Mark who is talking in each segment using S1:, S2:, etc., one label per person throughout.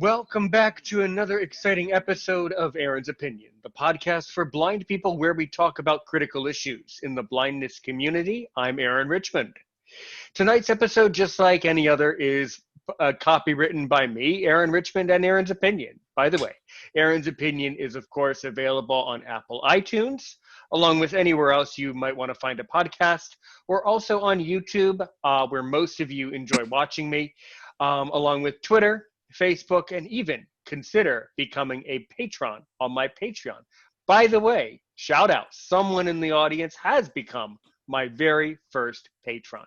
S1: Welcome back to another exciting episode of Aaron's Opinion, the podcast for blind people where we talk about critical issues in the blindness community. I'm Aaron Richmond. Tonight's episode, just like any other, is a copy written by me, Aaron Richmond, and Aaron's Opinion. By the way, Aaron's Opinion is, of course, available on Apple iTunes, along with anywhere else you might want to find a podcast. We're also on YouTube, where most of you enjoy watching me, along with Twitter, Facebook, and even consider becoming a patron on my Patreon. By the way, shout out, someone in the audience has become my very first patron.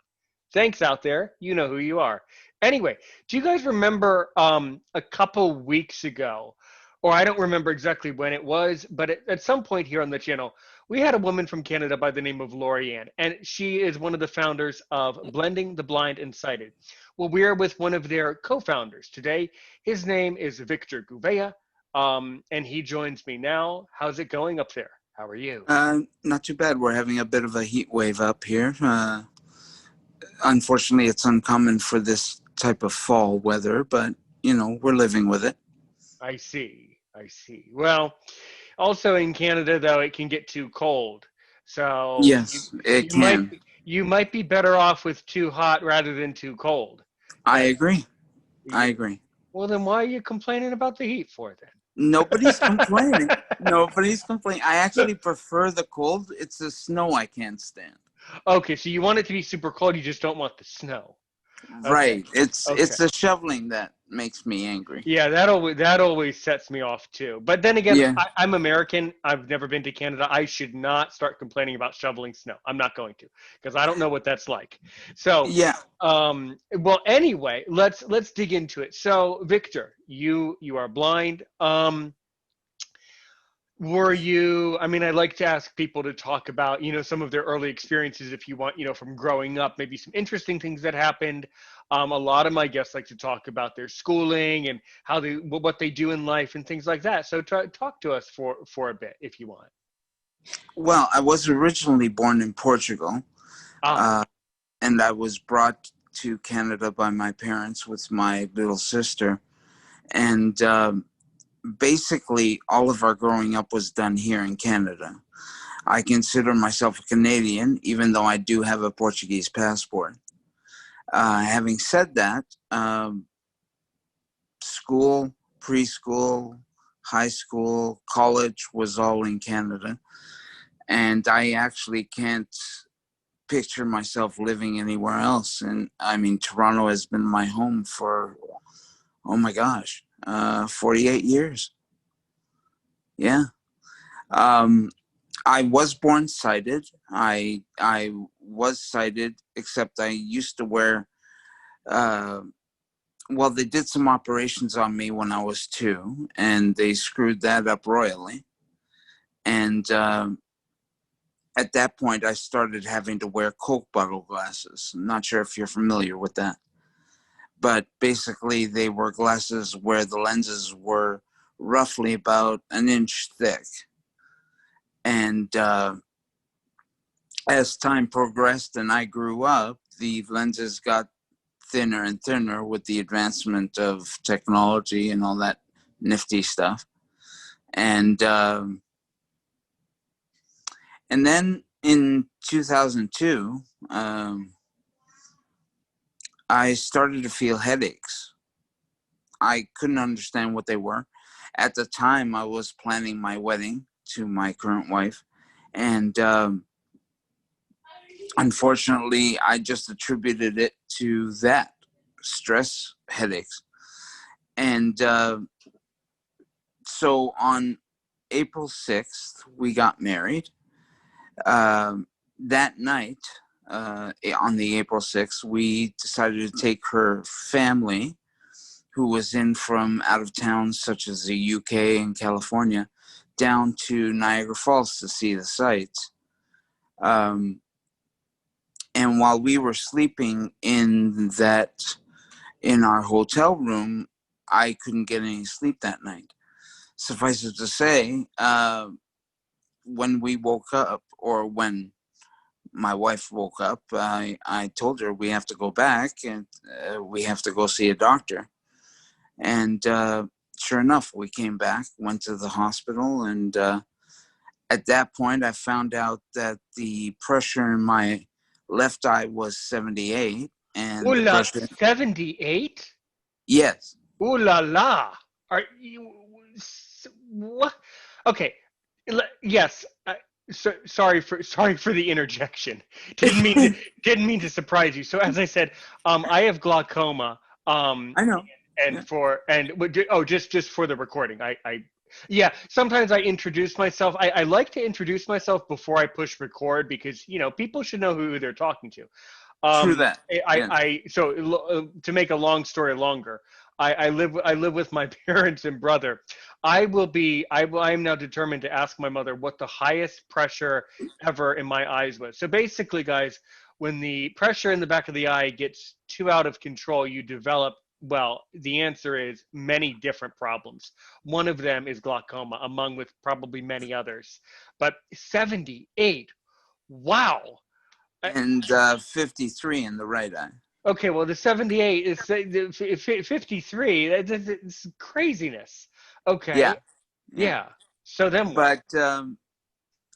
S1: Thanks out there. You know who you are. Anyway, do you guys remember a couple weeks ago, or I don't remember exactly when it was, but at some point here on the channel, we had a woman from Canada by the name of Lorianne, and she is one of the founders of Blending the Blind and Sighted. Well, we are with one of their co-founders today. His name is Victor Gouveia, and he joins me now. How's it going up there? How are you?
S2: Not too bad. We're having a bit of a heat wave up here. Unfortunately, it's uncommon for this type of fall weather, but, we're living with it.
S1: I see. Well, also in Canada, though, it can get too cold. So
S2: yes, it can.
S1: You might be better off with too hot rather than too cold.
S2: I agree.
S1: Well, then why are you complaining about the heat for then?
S2: Nobody's complaining. Nobody's complaining. I actually prefer the cold. It's the snow I can't stand.
S1: Okay, so you want it to be super cold, you just don't want the snow.
S2: Right. Okay. It's the shoveling that makes me angry.
S1: Yeah, that always sets me off too. But then again, yeah. I'm American. I've never been to Canada. I should not start complaining about shoveling snow. I'm not going to, because I don't know what that's like. So
S2: yeah.
S1: Well, anyway, let's dig into it. So, Victor, you are blind. Were you, I like to ask people to talk about, some of their early experiences if you want, from growing up, maybe some interesting things that happened. A lot of my guests like to talk about their schooling and what they do in life and things like that. So talk to us for a bit if you want.
S2: Well, I was originally born in Portugal, and I was brought to Canada by my parents with my little sister. And, basically, all of our growing up was done here in Canada. I consider myself a Canadian, even though I do have a Portuguese passport. Having said that, school, preschool, high school, college was all in Canada. And I actually can't picture myself living anywhere else. And Toronto has been my home for, 48 years. Yeah. I was born sighted. I was sighted, except I used to wear, they did some operations on me when I was 2, and they screwed that up royally. And at that point, I started having to wear Coke bottle glasses. I'm not sure if you're familiar with that. But basically, they were glasses where the lenses were roughly about an inch thick. And as time progressed and I grew up, the lenses got thinner and thinner with the advancement of technology and all that nifty stuff. And then in 2002, I started to feel headaches. I couldn't understand what they were. At the time, I was planning my wedding to my current wife. And unfortunately, I just attributed it to that, stress, headaches. And so on April 6th, we got married. That night, on the April 6th, we decided to take her family, who was in from out of town, such as the UK and California, down to Niagara Falls to see the sights. And while we were sleeping in our hotel room, I couldn't get any sleep that night. Suffice it to say, when we woke up, or when my wife woke up, I told her we have to go back and we have to go see a doctor. And sure enough, we came back, went to the hospital, and at that point, I found out that the pressure in my left eye was 78, and
S1: Ooh
S2: the
S1: la,
S2: pressure,
S1: 78?
S2: yes,
S1: Ooh la la. Are you what? Okay. Yes. Sorry for the interjection. Didn't mean to surprise you. So as I said, I have glaucoma. Um,
S2: I know.
S1: and
S2: Yeah.
S1: for and just for the recording, yeah. Sometimes I introduce myself. I like to introduce myself before I push record because people should know who they're talking to.
S2: True
S1: Um,
S2: that. Yeah.
S1: to make a long story longer, I live with my parents and brother. I am now determined to ask my mother what the highest pressure ever in my eyes was. So basically, guys, when the pressure in the back of the eye gets too out of control, you develop, well, the answer is many different problems. One of them is glaucoma, among with probably many others. But 78, wow. Uh,
S2: And 53 in the right eye.
S1: Okay, well, the 78 is 53. It's craziness.
S2: Yeah.
S1: Okay,
S2: Yeah.
S1: yeah. So then what?
S2: But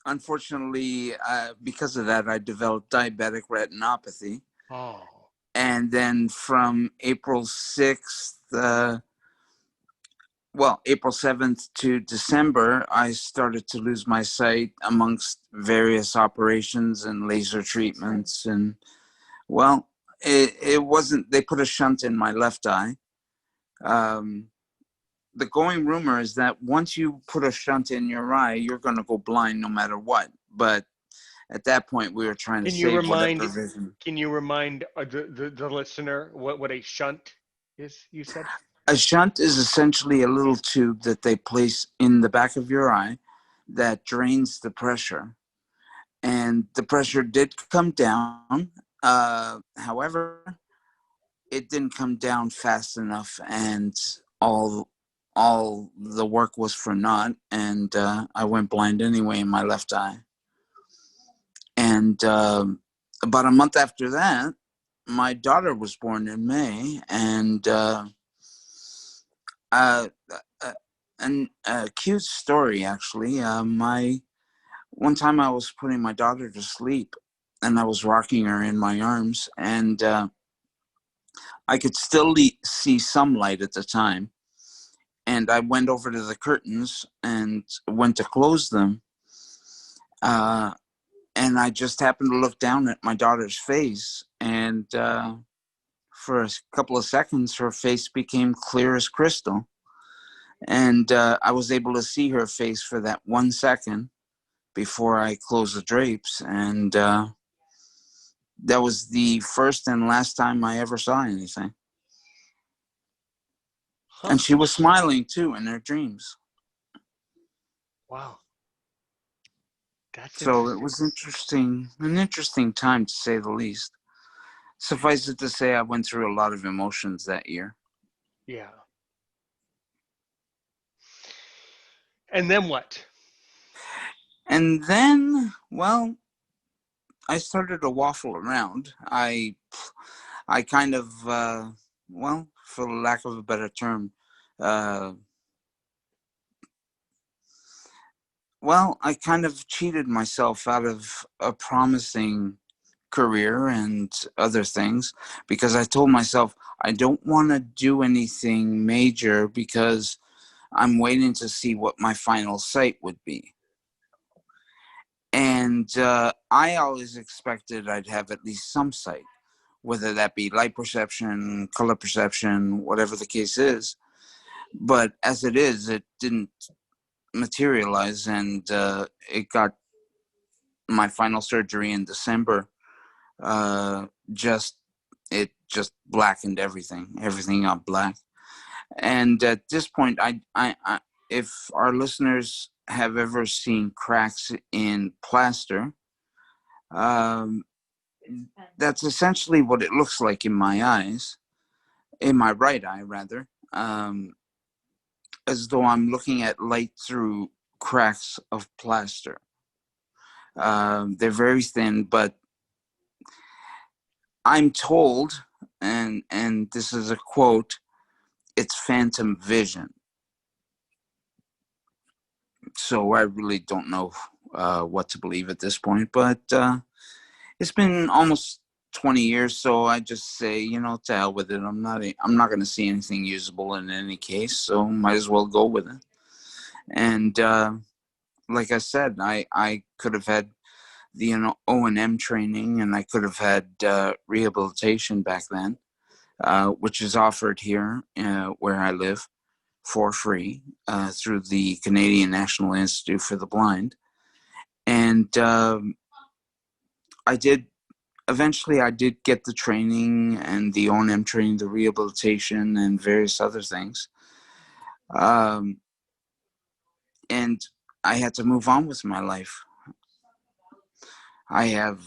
S2: unfortunately, because of that, I developed diabetic retinopathy.
S1: Oh,
S2: And then from April 6th, April 7th to December, I started to lose my sight amongst various operations and laser treatments. And well, it wasn't, they put a shunt in my left eye. Um, the going rumor is that once you put a shunt in your eye, you're going to go blind no matter what. But at that point, we were trying to
S1: can you
S2: save whatever
S1: remind
S2: vision.
S1: can you remind the listener what a shunt is? You said.
S2: A shunt is essentially a little tube that they place in the back of your eye that drains the pressure. And the pressure did come down. However, it didn't come down fast enough, and all the work was for naught. And I went blind anyway in my left eye. And about a month after that, my daughter was born in May, and uh, uh, a cute story actually. My one time I was putting my daughter to sleep, and I was rocking her in my arms, and I could still see some light at the time. And I went over to the curtains and went to close them. Uh, and I just happened to look down at my daughter's face, and for a couple of seconds, her face became clear as crystal. And I was able to see her face for that 1 second before I closed the drapes. And that was the first and last time I ever saw anything.
S1: Huh.
S2: And she was smiling too in her dreams.
S1: Wow. That's
S2: So it
S1: interesting.
S2: was an interesting time to say the least. Suffice it to say, I went through a lot of emotions that year.
S1: Yeah. And then what?
S2: And then, well, I started to waffle around. I kind of, for lack of a better term, uh, I kind of cheated myself out of a promising career and other things because I told myself I don't want to do anything major because I'm waiting to see what my final sight would be. And I always expected I'd have at least some sight, whether that be light perception, color perception, whatever the case is. But as it is, it didn't materialize, and it got my final surgery in December. Uh, just it just blackened everything. Everything got black. And at this point, if our listeners have ever seen cracks in plaster, um, that's essentially what it looks like in my eyes, in my right eye rather, as though I'm looking at light through cracks of plaster. They're very thin, but I'm told, and this is a quote, it's phantom vision. So I really don't know what to believe at this point. But it's been almost 20 years, so I just say, to hell with it. I'm not going to see anything usable in any case, so might as well go with it. And like I said, I could have had the O&M training, and I could have had rehabilitation back then, which is offered here where I live for free through the Canadian National Institute for the Blind. And eventually I did get the training and the O&M training, the rehabilitation, and various other things. And I had to move on with my life. I have,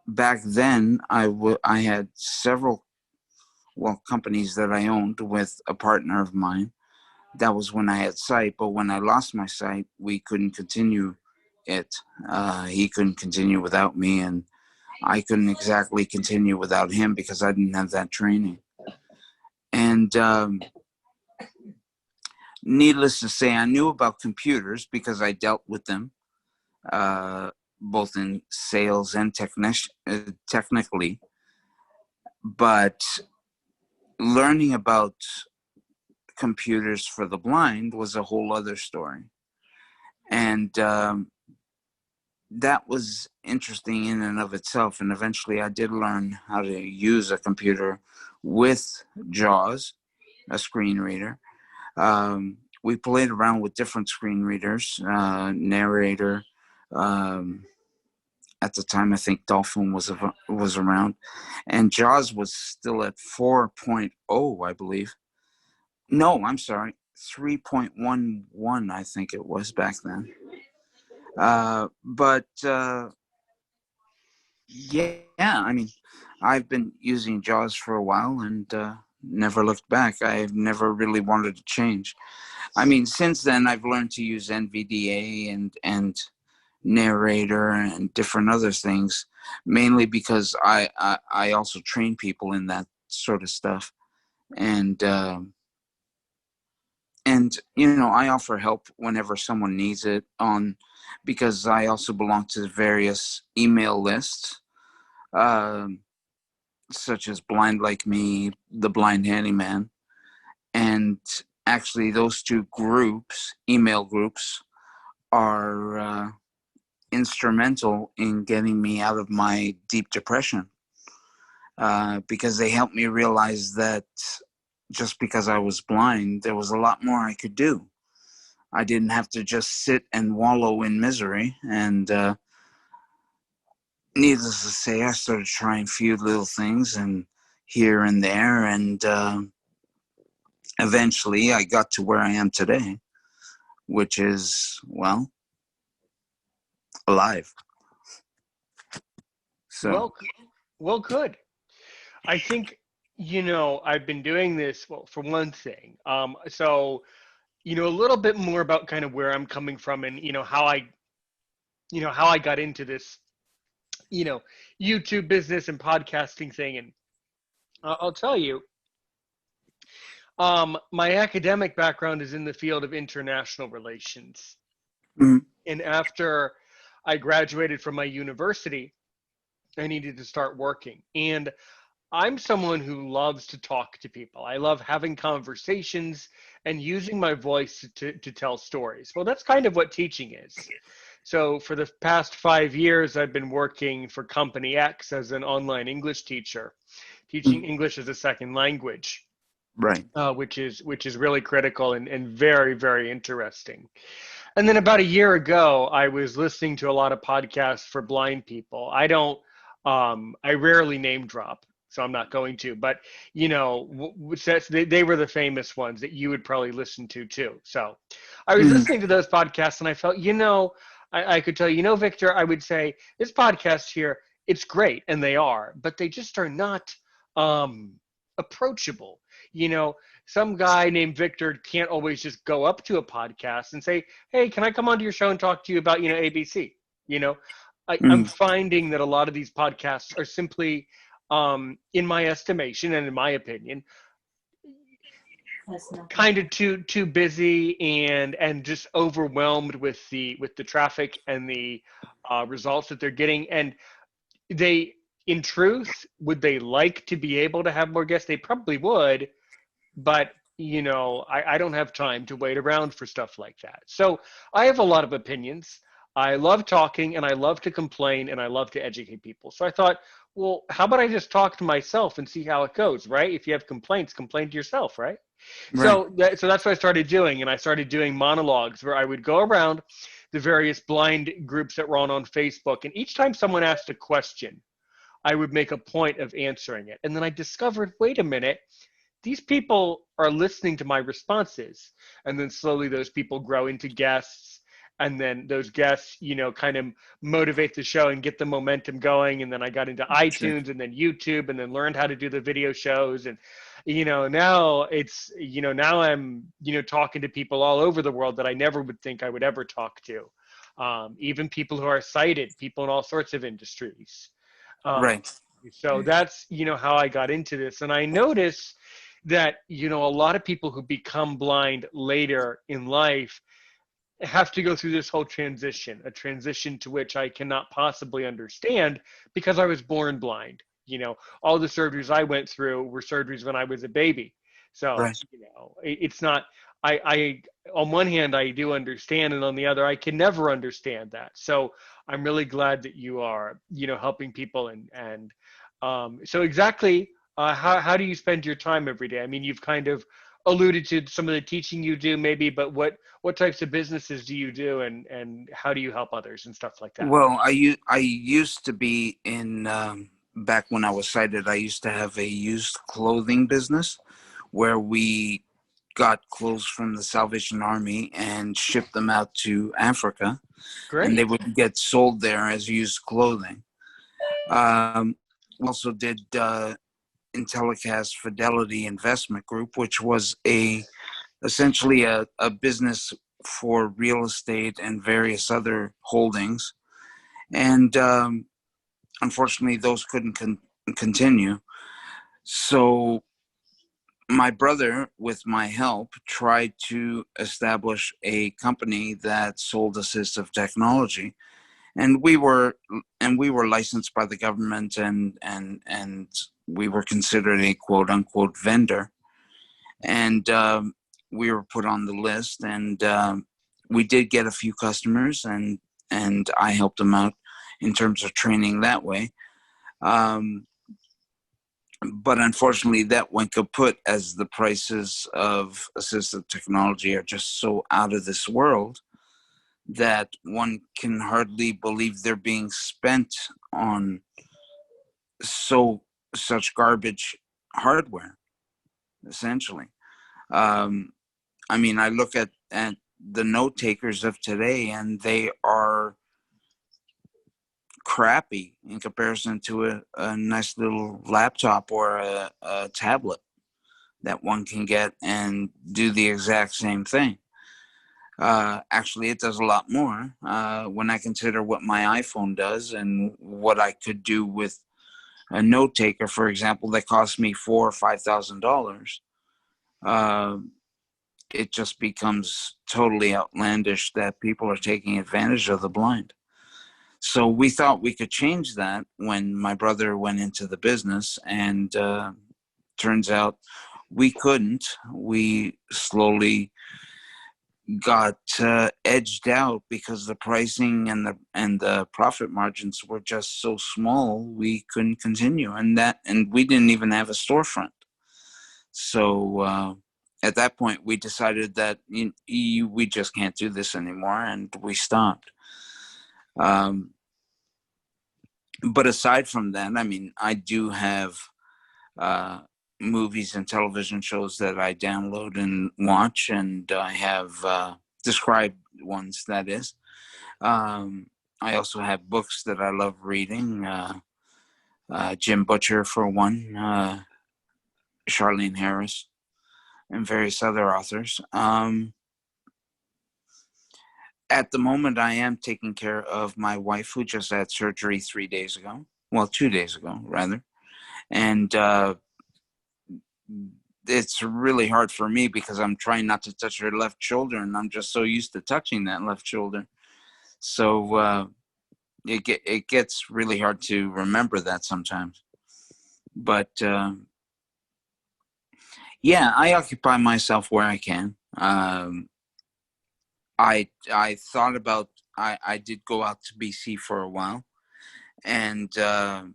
S2: back then, I had several, companies that I owned with a partner of mine. That was when I had sight, but when I lost my sight, we couldn't continue it. He couldn't continue without me, and I couldn't exactly continue without him because I didn't have that training. And needless to say, I knew about computers because I dealt with them, both in sales and technically. But learning about computers for the blind was a whole other story. And that was interesting in and of itself. And eventually I did learn how to use a computer with JAWS, a screen reader. We played around with different screen readers, Narrator. At the time, I think Dolphin was around. And JAWS was still at 4.0, I believe. No, I'm sorry, 3.11, I think it was back then. But yeah, I mean, I've been using JAWS for a while and never looked back. I've never really wanted to change. I mean, since then, I've learned to use NVDA and Narrator and different other things, mainly because I also train people in that sort of stuff. And I offer help whenever someone needs it because I also belong to various email lists, such as Blind Like Me, The Blind Handyman. And actually those two groups, email groups, are instrumental in getting me out of my deep depression, because they helped me realize that just because I was blind, there was a lot more I could do. I didn't have to just sit and wallow in misery. And needless to say, I started trying a few little things and here and there. And eventually I got to where I am today, which is, alive. So.
S1: Well, good. I think, I've been doing this, well, for one thing. So, a little bit more about kind of where I'm coming from and, how I got into this, YouTube business and podcasting thing. And I'll tell you, my academic background is in the field of international relations.
S2: Mhm.
S1: And after I graduated from my university, I needed to start working. And I'm someone who loves to talk to people. I love having conversations and using my voice to tell stories. Well, that's kind of what teaching is. So for the past 5 years, I've been working for Company X as an online English teacher, teaching English as a second language.
S2: Right.
S1: Which is really critical and very, very interesting. And then about a year ago, I was listening to a lot of podcasts for blind people. I rarely name drop, so I'm not going to, but they were the famous ones that you would probably listen to too. So I was listening to those podcasts and I felt, I could tell you, Victor, I would say this podcast here, it's great, and they are, but they just are not approachable. Some guy named Victor can't always just go up to a podcast and say, hey, can I come onto your show and talk to you about, ABC? I'm finding that a lot of these podcasts are simply, in my estimation and in my opinion, kind of too busy and just overwhelmed with the traffic and the results that they're getting. And they, in truth, would they like to be able to have more guests? They probably would, but I don't have time to wait around for stuff like that. So I have a lot of opinions. I love talking and I love to complain and I love to educate people. So I thought, well, how about I just talk to myself and see how it goes, right? If you have complaints, complain to yourself, right?
S2: Right.
S1: So that's what I started doing, and I started doing monologues where I would go around the various blind groups that were on Facebook, and each time someone asked a question, I would make a point of answering it. And then I discovered, wait a minute, these people are listening to my responses. And then slowly those people grow into guests. And then those guests, kind of motivate the show and get the momentum going. And then I got into
S2: Sure.
S1: iTunes and then YouTube and then learned how to do the video shows. And, now it's, now I'm, talking to people all over the world that I never would think I would ever talk to. Even people who are sighted, people in all sorts of industries. Um,
S2: Right.
S1: so that's, how I got into this. And I notice that, a lot of people who become blind later in life have to go through this whole transition, a transition to which I cannot possibly understand because I was born blind. All the surgeries I went through were surgeries when I was a baby. So,
S2: Right.
S1: it's not, I, on one hand, I do understand, and on the other, I can never understand that. So I'm really glad that you are, helping people so exactly, how do you spend your time every day? I mean, you've kind of alluded to some of the teaching you do maybe, but what types of businesses do you do, and how do you help others and stuff like that?
S2: Well, I used to be in back when I was sighted. I used to have a used clothing business where we got clothes from the Salvation Army and shipped them out to Africa, and they
S1: Great.
S2: would get sold there as used clothing. Um, we also did Intellicast Fidelity Investment Group, which was essentially a business for real estate and various other holdings. And unfortunately, those couldn't continue. So my brother, with my help, tried to establish a company that sold assistive technology, and we were licensed by the government, and we were considered a quote unquote vendor, and we were put on the list, and we did get a few customers, and I helped them out in terms of training that way. Um, but unfortunately, that went kaput as the prices of assistive technology are just so out of this world that one can hardly believe they're being spent on such garbage hardware, essentially. Um, I mean, I look at the note takers of today, and they are crappy in comparison to a nice little laptop or a tablet that one can get and do the exact same thing. Actually, it does a lot more when I consider what my iPhone does and what I could do with a note taker, for example, that cost me $4,000 or $5,000. It just becomes totally outlandish that people are taking advantage of the blind. So we thought we could change that when my brother went into the business, and turns out we couldn't. We slowly got edged out because the pricing and the profit margins were just so small. We couldn't continue, and we didn't even have a storefront. So at that point, we decided that we just can't do this anymore, and we stopped. But aside from that, I mean, I do have movies and television shows that I download and watch, and I have described ones, that is. I also have books that I love reading. Jim Butcher, for one, Charlene Harris, and various other authors. At the moment, I am taking care of my wife, who just had surgery 3 days ago. Well, 2 days ago, rather. And it's really hard for me because I'm trying not to touch her left shoulder, and I'm just so used to touching that left shoulder. So it gets really hard to remember that sometimes. But yeah, I occupy myself where I can. I thought about, I did go out to BC for a while, and I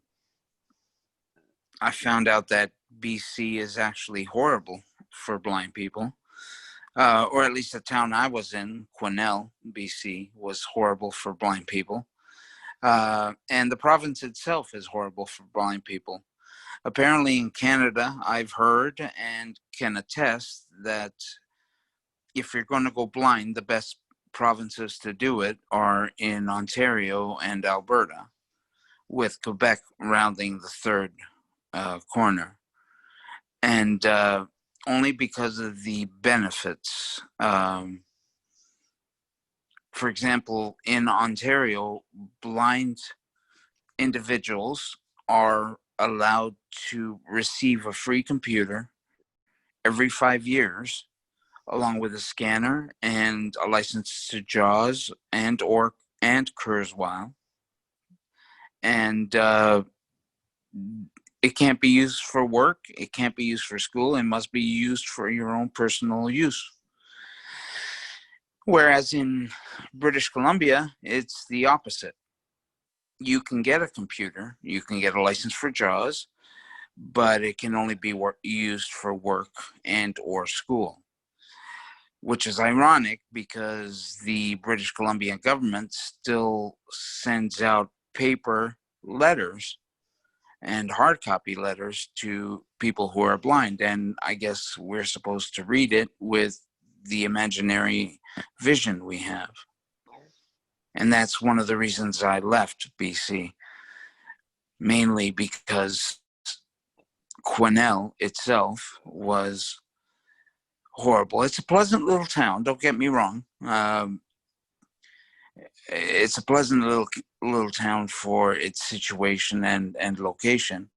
S2: found out that BC is actually horrible for blind people. Or at least the town I was in, Quesnel, BC, was horrible for blind people. And the province itself is horrible for blind people. Apparently in Canada, I've heard and can attest that if you're going to go blind, the best provinces to do it are in Ontario and Alberta, with Quebec rounding the third corner. And only because of the benefits. For example, in Ontario, blind individuals are allowed to receive a free computer every 5 years, along with a scanner and a license to JAWS and Kurzweil. And it can't be used for work. It can't be used for school. It must be used for your own personal use. Whereas in British Columbia, it's the opposite. You can get a computer, you can get a license for JAWS, but it can only be used for work and or school, which is ironic because the British Columbia government still sends out paper letters and hard copy letters to people who are blind. And I guess we're supposed to read it with the imaginary vision we have. And that's one of the reasons I left BC, mainly because Quesnel itself was horrible. It's a pleasant little town, don't get me wrong. It's a pleasant little town for its situation and location.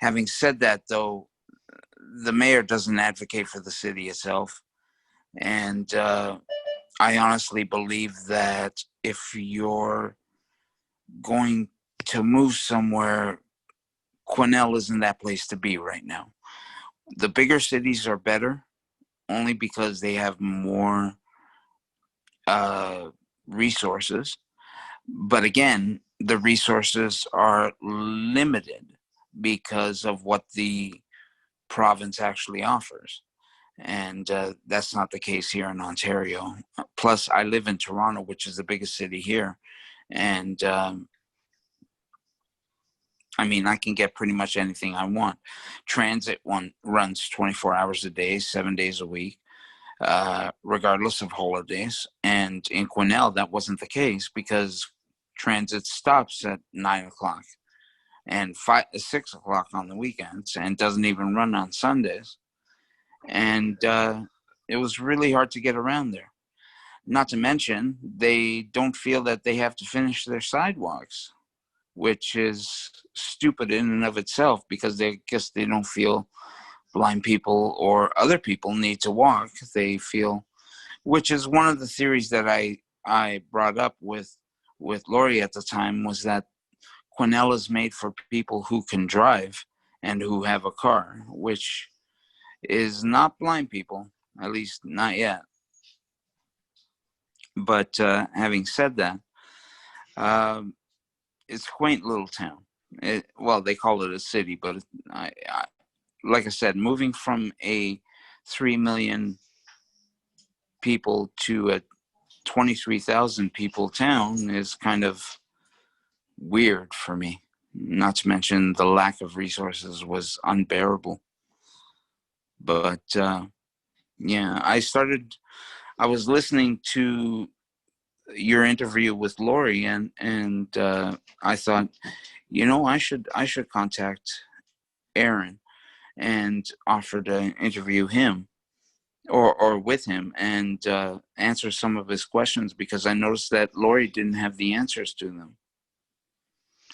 S2: Having said that, though, the mayor doesn't advocate for the city itself. And I honestly believe that if you're going to move somewhere, Quesnel isn't that place to be right now. The bigger cities are better only because they have more resources. But again, the resources are limited because of what the province actually offers. And that's not the case here in Ontario. Plus, I live in Toronto, which is the biggest city here. And I mean, I can get pretty much anything I want. Transit runs 24 hours a day, 7 days a week, regardless of holidays. And in Quesnel, that wasn't the case because transit stops at 9 o'clock and 6 o'clock on the weekends and doesn't even run on Sundays. And it was really hard to get around there. Not to mention, they don't feel that they have to finish their sidewalks, which is stupid in and of itself because they guess they don't feel blind people or other people need to walk. They feel, which is one of the theories that I brought up with Lori at the time, was that Quesnel is made for people who can drive and who have a car, which is not blind people, at least not yet. But having said that, it's a quaint little town. Well, they call it a city, but like I said, moving from a 3 million people to a 23,000 people town is kind of weird for me. Not to mention the lack of resources was unbearable. But yeah, I was listening to your interview with Lori, and I thought, I should contact Aaron and offer to interview him or with him and answer some of his questions, because I noticed that Lori didn't have the answers to them.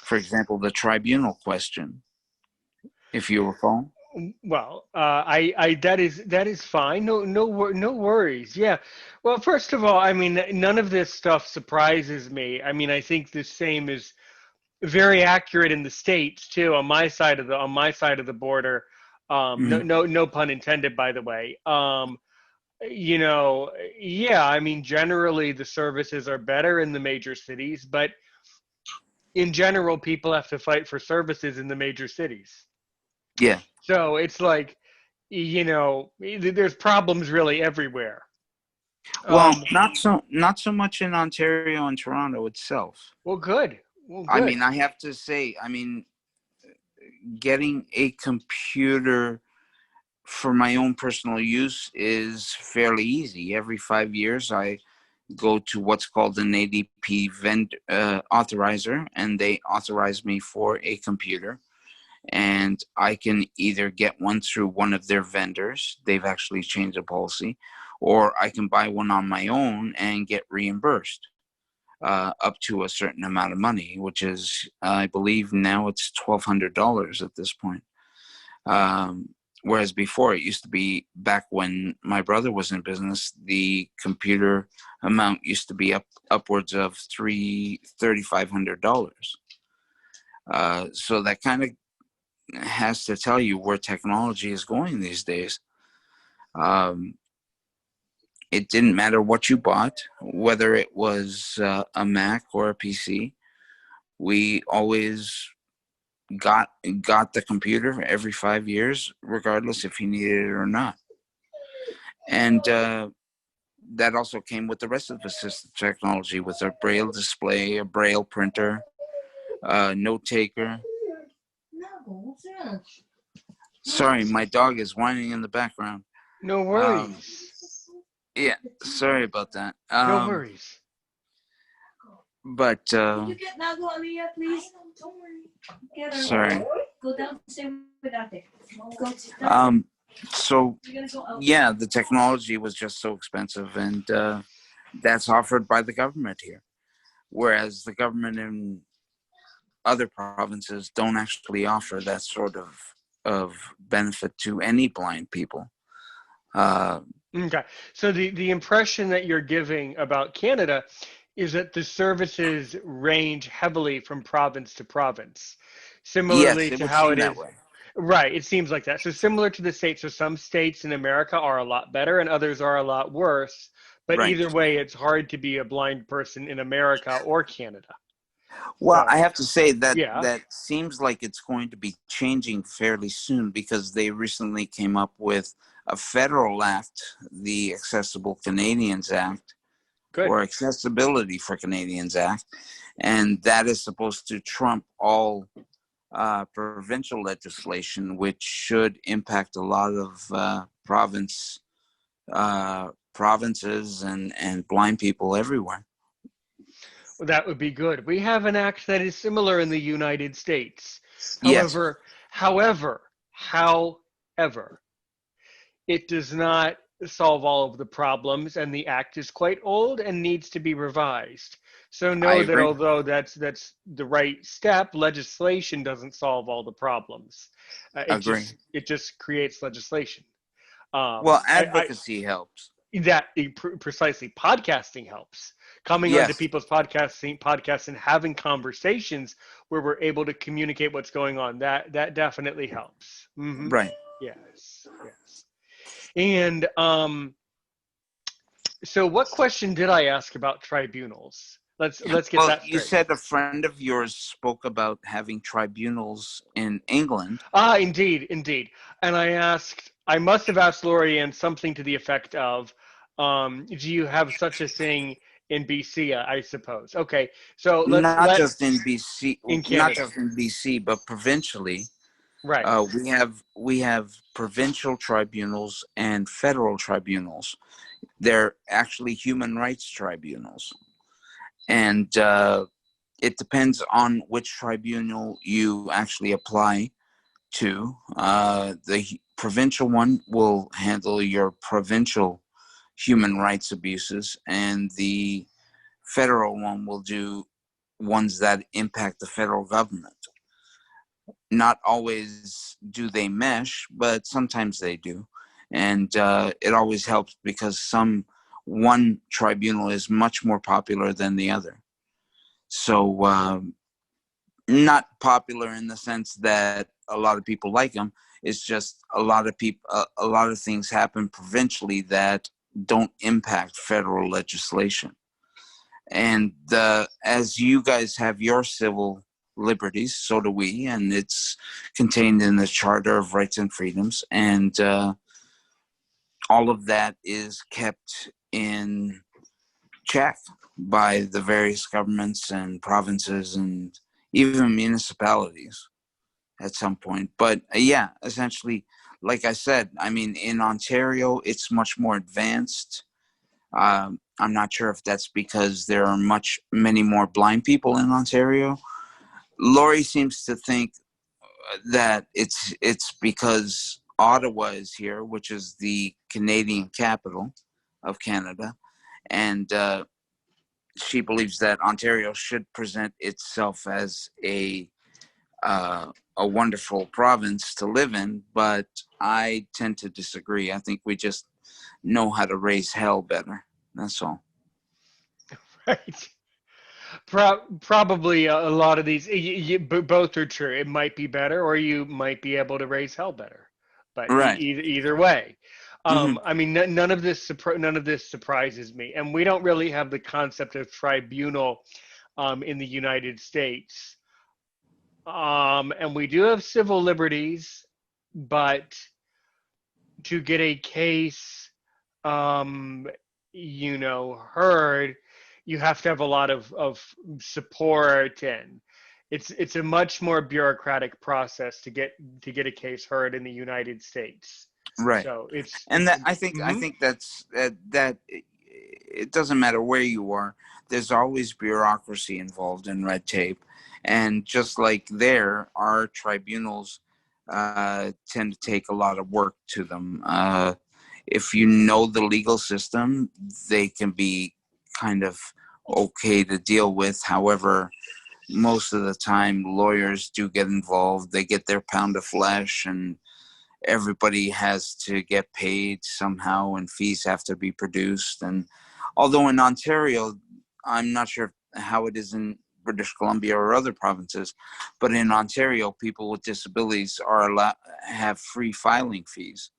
S2: For example, the tribunal question, if you recall.
S1: Well, I that is fine. No worries. Yeah. Well, first of all, I mean, none of this stuff surprises me. I mean, I think the same is very accurate in the states too. On my side of the border,
S2: Mhm.
S1: no pun intended, by the way. You know, yeah. I mean, generally the services are better in the major cities, but in general, people have to fight for services in the major cities.
S2: Yeah.
S1: So it's like, you know, there's problems really everywhere.
S2: Well,
S1: Um,
S2: not so much in Ontario and Toronto itself.
S1: well, good. Well,
S2: I
S1: good.
S2: mean, I have to say, I mean, getting a computer for my own personal use is fairly easy. Every 5 years, I go to what's called an ADP authorizer, and they authorize me for a computer. And I can either get one through one of their vendors, they've actually changed the policy, or I can buy one on my own and get reimbursed up to a certain amount of money, which is, I believe now it's $1,200 at this point. Whereas before, it used to be, back when my brother was in business, the computer amount used to be upwards of $3,500. So that kind of has to tell you where technology is going these days. Um, it didn't matter what you bought, whether it was a Mac or a PC. We always got got the computer every 5 years, regardless if you needed it or not. And that also came with the rest of the assistive technology, with a braille display, a braille printer, note taker. Sorry, my dog is whining in the background.
S1: No
S2: Um,
S1: worries.
S2: yeah, sorry about that.
S1: No worries.
S2: But
S3: Can you get Nago Aliyah, please? Don't worry. Get her.
S2: sorry.
S3: Go down and stay with Ate. Go.
S2: So
S3: You're gonna go out.
S2: yeah, the technology was just so expensive, and that's offered by the government here, whereas the government in other provinces don't actually offer that sort of benefit to any blind people. Uh,
S1: Okay. So the impression that you're giving about Canada is that the services range heavily from province to province,
S2: yes,
S1: similarly
S2: it
S1: to
S2: would
S1: how
S2: seem
S1: it
S2: that
S1: is.
S2: way.
S1: Right, it seems like that. So similar to the states. So some states in America are a lot better and others are a lot worse. But
S2: Right.
S1: either way, it's hard to be a blind person in America or Canada.
S2: Well, I
S1: So,
S2: have to say that
S1: yeah.
S2: that seems like it's going to be changing fairly soon, because they recently came up with a federal act, the Accessible Canadians Act,
S1: Good.
S2: or Accessibility for Canadians Act, and that is supposed to trump all provincial legislation, which should impact a lot of provinces and blind people everywhere.
S1: Well, that would be good. We have an act that is similar in the United States.
S2: Yes,
S1: However, it does not solve all of the problems, and the act is quite old and needs to be revised. So
S2: I
S1: know that
S2: agree.
S1: although that's the right step, legislation doesn't solve all the problems.
S2: Agree.
S1: It just creates legislation.
S2: Well,
S1: I
S2: advocacy helps.
S1: that precisely podcasting helps. Coming onto
S2: Yes,
S1: people's podcasts and having conversations where we're able to communicate what's going on, that definitely helps.
S2: right.
S1: Yes. And so what question did I ask about tribunals? Let's get
S2: Well,
S1: that
S2: you
S1: straight.
S2: said a friend of yours spoke about having tribunals in England.
S1: Ah, indeed. And I must have asked Lorianne something to the effect of, do you have such a thing in BC, I suppose. Okay, so
S2: Not just in BC,
S1: in
S2: not
S1: Canada.
S2: just in BC, but provincially.
S1: Right.
S2: We have provincial tribunals and federal tribunals. They're actually human rights tribunals, and it depends on which tribunal you actually apply to. The provincial one will handle your provincial human rights abuses, and the federal one will do ones that impact the federal government. not always do they mesh, but sometimes they do. And it always helps because one tribunal is much more popular than the other. So not popular in the sense that a lot of people like them. It's just a lot of things happen provincially that don't impact federal legislation. And as you guys have your civil liberties, so do we, and it's contained in the Charter of Rights and Freedoms, and all of that is kept in check by the various governments and provinces and even municipalities at some point. But yeah, essentially, like I said, I mean, in Ontario, it's much more advanced. I'm not sure if that's because there are many more blind people in Ontario. Laurie seems to think that it's because Ottawa is here, which is the Canadian capital of Canada, and she believes that Ontario should present itself as a wonderful province to live in, but I tend to disagree. I think we just know how to raise hell better. That's all.
S1: Right. Probably a lot of these, both are true. It might be better, or you might be able to raise hell better. But
S2: Right.
S1: either way,
S2: Mhm.
S1: I mean, none of this surprises me, and we don't really have the concept of tribunal in the United States. And we do have civil liberties, but to get a case, um, heard, you have to have a lot of support, and it's a much more bureaucratic process to get a case heard in the United States.
S2: Right.
S1: So it's
S2: And
S1: it's
S2: that I think
S1: mhm.
S2: that's that it doesn't matter where you are. There's always bureaucracy involved in red tape, and just like there, our tribunals tend to take a lot of work to them. If you know the legal system, they can be kind of okay to deal with. However, most of the time, lawyers do get involved. They get their pound of flesh, and everybody has to get paid somehow, and fees have to be produced. And although in Ontario, I'm not sure how it is in British Columbia or other provinces, but in Ontario, people with disabilities are allowed have free filing fees.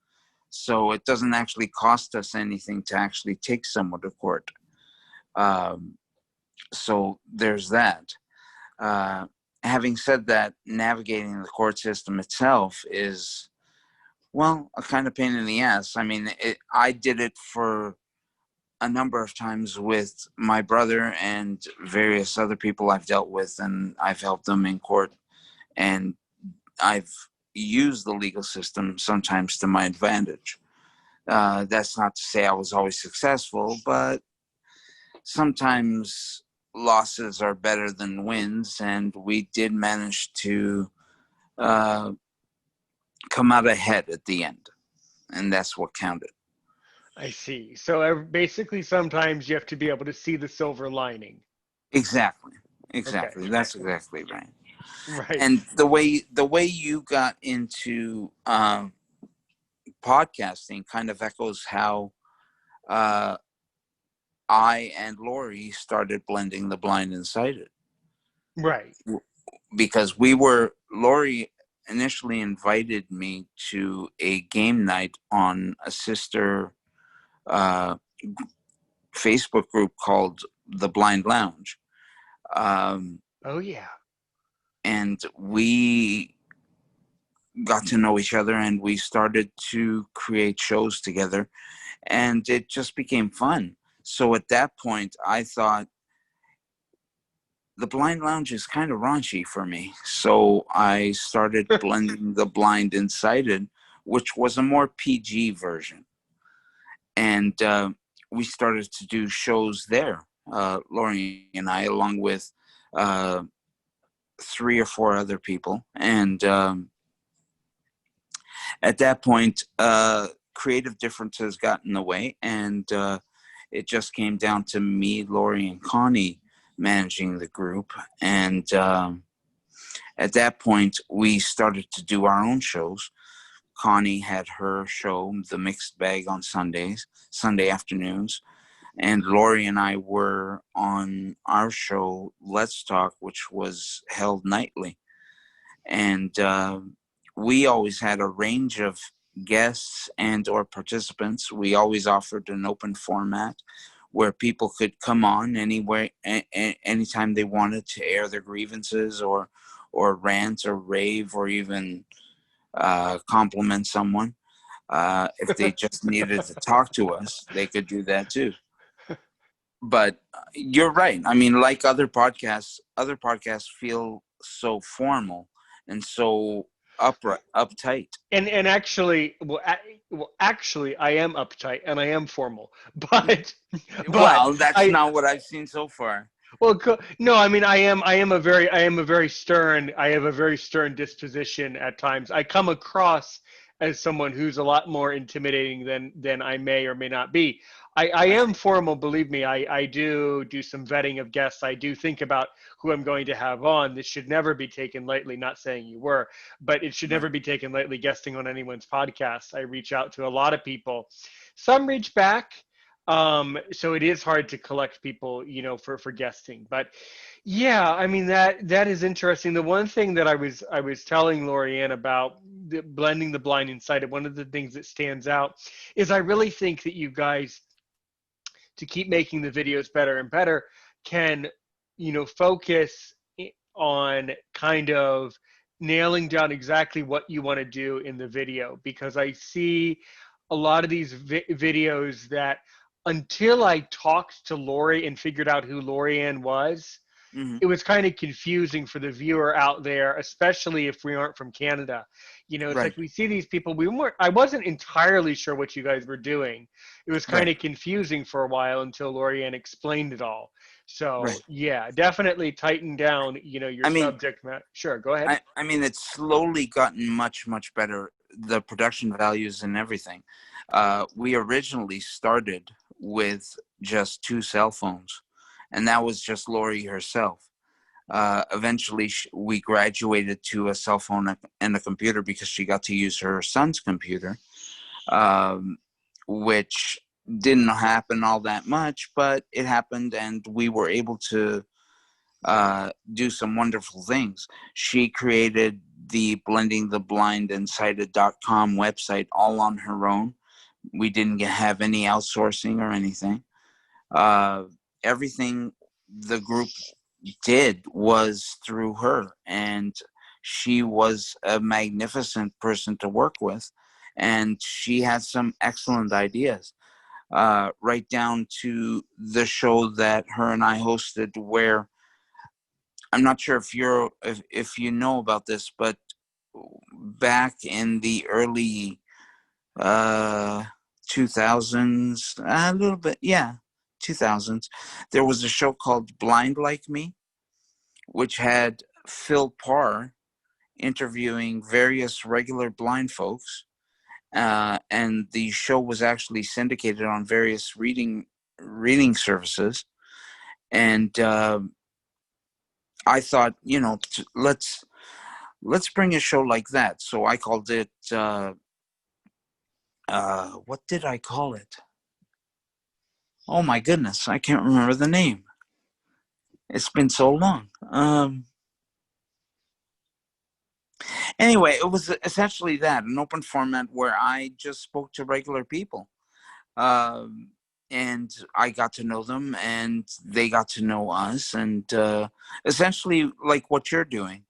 S2: So it doesn't actually cost us anything to actually take someone to court. Um, so there's that. Uh, Having said that, navigating the court system itself is, well, a kind of pain in the ass. I mean, I did it for a number of times with my brother and various other people I've dealt with, and I've helped them in court. And I've used the legal system sometimes to my advantage. That's not to say I was always successful, but sometimes losses are better than wins, and we did manage to uh, come out ahead at the end, and that's what counted.
S1: I see. So basically, sometimes you have to be able to see the silver lining.
S2: Exactly.
S1: Okay.
S2: Exactly. That's exactly right.
S1: Right.
S2: And the way you got into podcasting kind of echoes how uh, I and Lori started blending the blind and sighted,
S1: Right.
S2: because Lori initially invited me to a game night on a sister uh, Facebook group called the Blind Lounge.
S1: Oh yeah.
S2: And we got to know each other, and we started to create shows together, and it just became fun. So at that point, I thought the Blind Lounge is kind of raunchy for me. So I started blending the blind and sighted, which was a more PG version. And we started to do shows there, Lori and I, along with uh, 3 or 4 other people. And at that point, creative differences got in the way, and it just came down to me, Lori, and Connie managing the group. And At that point, we started to do our own shows. Connie had her show, The Mixed Bag, on Sunday afternoons. And Lori and I were on our show, Let's Talk, which was held nightly. And we always had a range of guests and or participants. We always offered an open format where people could come on anywhere, anytime they wanted to air their grievances or rant or rave or even compliment someone. If they just needed to talk to us, they could do that too. But you're right. I mean, like other podcasts feel so formal and so uptight.
S1: And actually, actually, I am uptight and I am formal, but
S2: Well, that's
S1: I
S2: not what I've seen so far.
S1: well no, I mean, I am a very stern. I have a very stern disposition at times. I come across as someone who's a lot more intimidating than I may or may not be. I am formal, believe me. I do some vetting of guests. I do think about who I'm going to have on. This should never be taken lightly, not saying you were, but it should never be taken lightly guesting on anyone's podcast. I reach out to a lot of people. Some reach back. So it is hard to collect people, for guesting. But yeah, I mean, that is interesting. The one thing that I was telling Lorianne about blending the blind and sighted, one of the things that stands out is I really think that you guys, to keep making the videos better and better, can focus on kind of nailing down exactly what you want to do in the video, because I see a lot of these videos that, until I talked to Lori and figured out who Lorianne was, it was kind of confusing for the viewer out there, especially if we aren't from Canada. It's like we see these people. I wasn't entirely sure what you guys were doing. It was kind of confusing for a while until Lorianne explained it all. So yeah, definitely tighten down, your subject matter. Sure, go ahead.
S2: I mean, it's slowly gotten much, much better. The production values and everything. We originally started with just 2 cell phones, and that was just Lori herself. Eventually, we graduated to a cell phone and a computer because she got to use her son's computer, which didn't happen all that much, but it happened, and we were able to do some wonderful things. She created the Blending the Blind and Sighted.com website all on her own. We didn't have any outsourcing or anything. Everything the group did was through her, and she was a magnificent person to work with, and she had some excellent ideas, right down to the show that her and I hosted, where I'm not sure if you know about this, but back in the early 2000s, a little bit, 2000s, there was a show called Blind Like Me, which had Phil Parr interviewing various regular blind folks, and the show was actually syndicated on various reading services. And I thought, let's bring a show like that. So I called it. What did I call it? Oh my goodness, I can't remember the name. It's been so long. Anyway, it was essentially that, an open format where I just spoke to regular people. And I got to know them, and they got to know us, and essentially like what you're doing.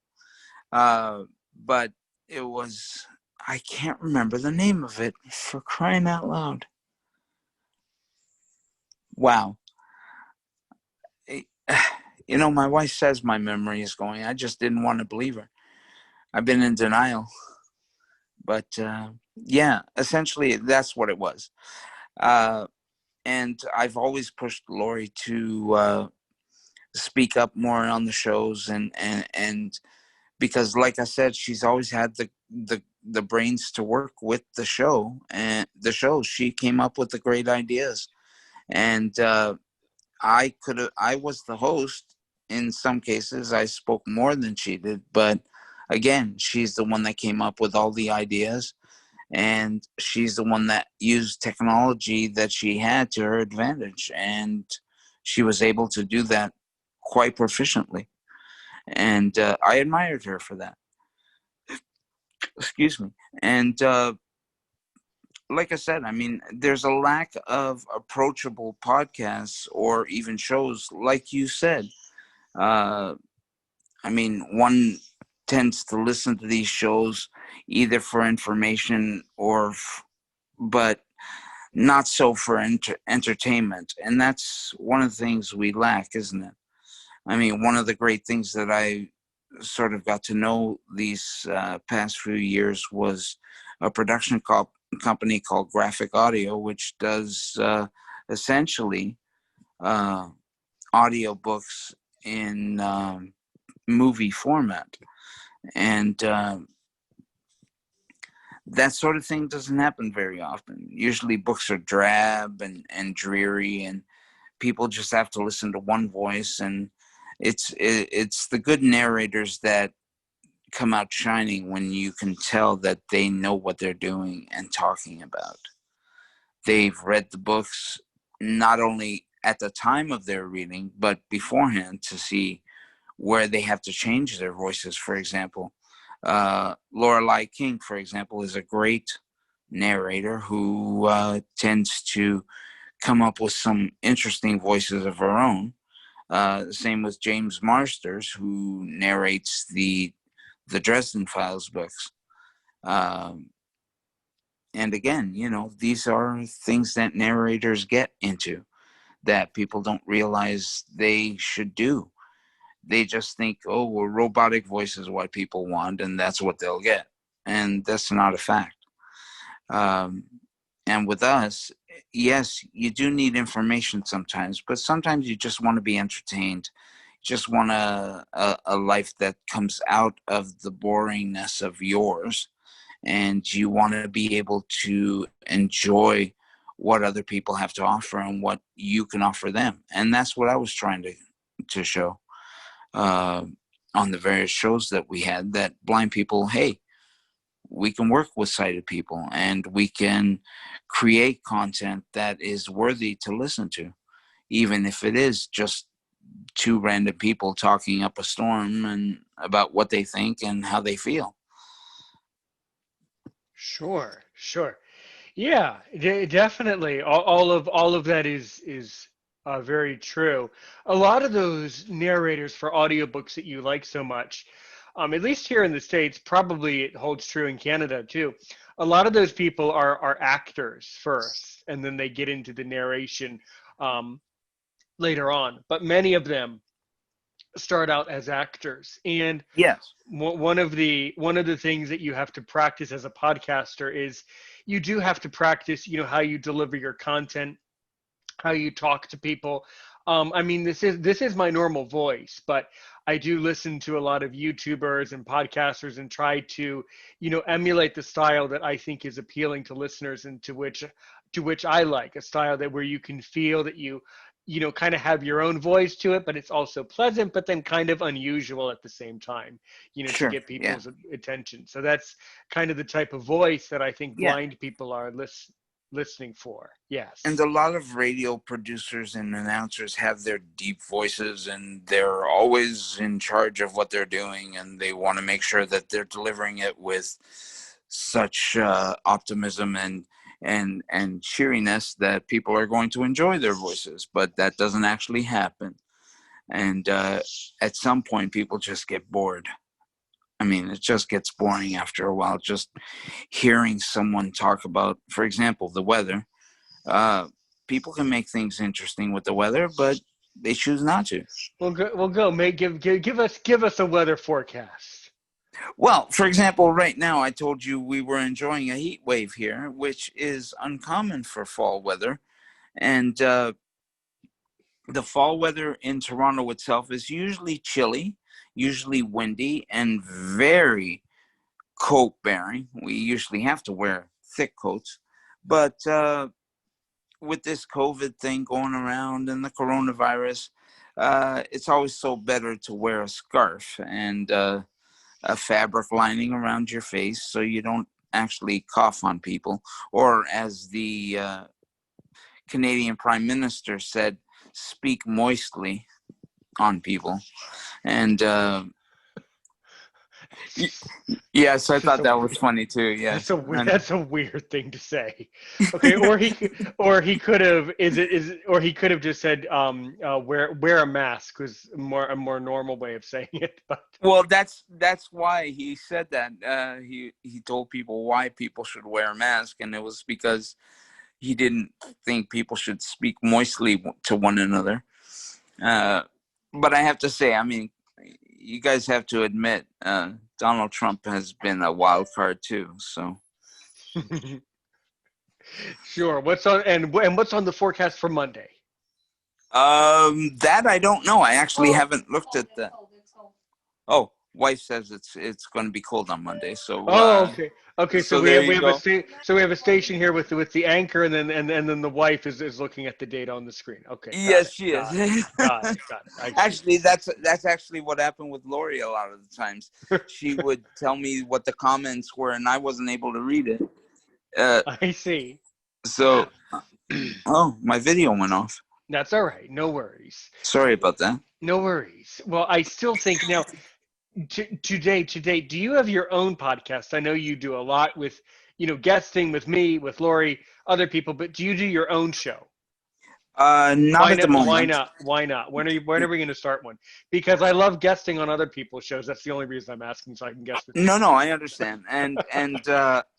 S2: But it was, I can't remember the name of it, for crying out loud. Wow. My wife says my memory is going. I just didn't want to believe her. I've been in denial. But essentially that's what it was. And I've always pushed Lori to speak up more on the shows, and because, like I said, she's always had the brains to work with the show and the shows. She came up with the great ideas, and I was the host, in some cases, I spoke more than she did. But again, she's the one that came up with all the ideas, and she's the one that used technology that she had to her advantage. And she was able to do that quite proficiently. And I admired her for that. Excuse me. And like I said, I mean, there's a lack of approachable podcasts or even shows, like you said. Uh, I mean, one tends to listen to these shows either for information but not so for entertainment. And that's one of the things we lack, isn't it? I mean, one of the great things that I sort of got to know these past few years was a production company called Graphic Audio, which does essentially audiobooks in movie format. And that sort of thing doesn't happen very often. Usually books are drab and dreary, and people just have to listen to one voice. And it's the good narrators that come out shining when you can tell that they know what they're doing and talking about. They've read the books not only at the time of their reading, but beforehand to see where they have to change their voices. For example, Lorelei King, for example, is a great narrator who tends to come up with some interesting voices of her own. Same with James Marsters, who narrates the Dresden Files books. And again, you know, these are things that narrators get into that people don't realize they should do. They just think, oh, well, robotic voice is what people want, and that's what they'll get. And that's not a fact. And with us, yes, you do need information sometimes, but sometimes you just want to be entertained. You just want a life that comes out of the boringness of yours, and you want to be able to enjoy what other people have to offer and what you can offer them. And that's what I was trying to show on the various shows that we had, that blind people, hey, we can work with sighted people and we can create content that is worthy to listen to, even if it is just two random people talking up a storm and about what they think and how they feel.
S1: Sure, sure. Yeah, definitely. All of that is very true. A lot of those narrators for audiobooks that you like so much, at least here in the States, probably it holds true in Canada too. A lot of those people are actors first, and then they get into the narration um, later on. But many of them start out as actors, and
S2: Yes.
S1: one of the things that you have to practice as a podcaster is you do have to practice, you know, how you deliver your content, how you talk to people. I mean, this is my normal voice, but I do listen to a lot of YouTubers and podcasters and try to, you know, emulate the style that I think is appealing to listeners and to which I like, a style that where you can feel that you know, kind of have your own voice to it, but it's also pleasant, but then kind of unusual at the same time, you know, to
S2: Sure.
S1: get
S2: Yeah.
S1: people's attention. So that's kind of the type of voice that I think
S2: Yeah.
S1: blind people are listening for.
S2: And
S1: Yes.
S2: a lot of radio producers and announcers have their deep voices, and they're always in charge of what they're doing, and they want to make sure that they're delivering it with such optimism and cheeriness that people are going to enjoy their voices. But that doesn't actually happen. And at some point, people just get bored. I mean, it just gets boring after a while, just hearing someone talk about, for example, the weather. uh, People can make things interesting with the weather, but they choose not to.
S1: We'll go. Make give us a weather forecast.
S2: Well, for example, right now I told you we were enjoying a heat wave here, which is uncommon for fall weather. And the fall weather in Toronto itself is usually chilly, usually windy, and very coat bearing. We usually have to wear thick coats, but with this COVID thing going around and the coronavirus, it's always so better to wear a scarf and a fabric lining around your face so you don't actually cough on people. Or as the Canadian Prime Minister said, speak moistly on people. And yes, I thought that was funny too. Yes,
S1: That's a weird thing to say. Okay, or he could have or he could have just said wear a mask was a more normal way of saying it. But
S2: well, that's why he said that. He told people why people should wear a mask, and it was because he didn't think people should speak moistly to one another. But I have to say, I mean, you guys have to admit, Donald Trump has been a wild card too. So
S1: sure. What's on the forecast for Monday?
S2: that I don't know. I actually haven't looked at that. Oh, wife says it's going to be cold on Monday. So
S1: Okay. Okay, so we have a station here with the anchor, and then the wife is looking at the data on the screen. Okay.
S2: Yes, she is.
S1: Got it.
S2: Actually, that's actually what happened with Lori a lot of the times. She would tell me what the comments were, and I wasn't able to read it.
S1: I see.
S2: So, oh, my video went off.
S1: That's all right. No worries.
S2: Sorry about that.
S1: No worries. Well, I still think now. Today, do you have your own podcast? I know you do a lot with, guesting with me, with Lori, other people, but do you do your own show?
S2: Not at the moment.
S1: Why not? When are we going to start one? Because I love guesting on other people's shows. That's the only reason I'm asking, so I can guess with you.
S2: No, I understand. And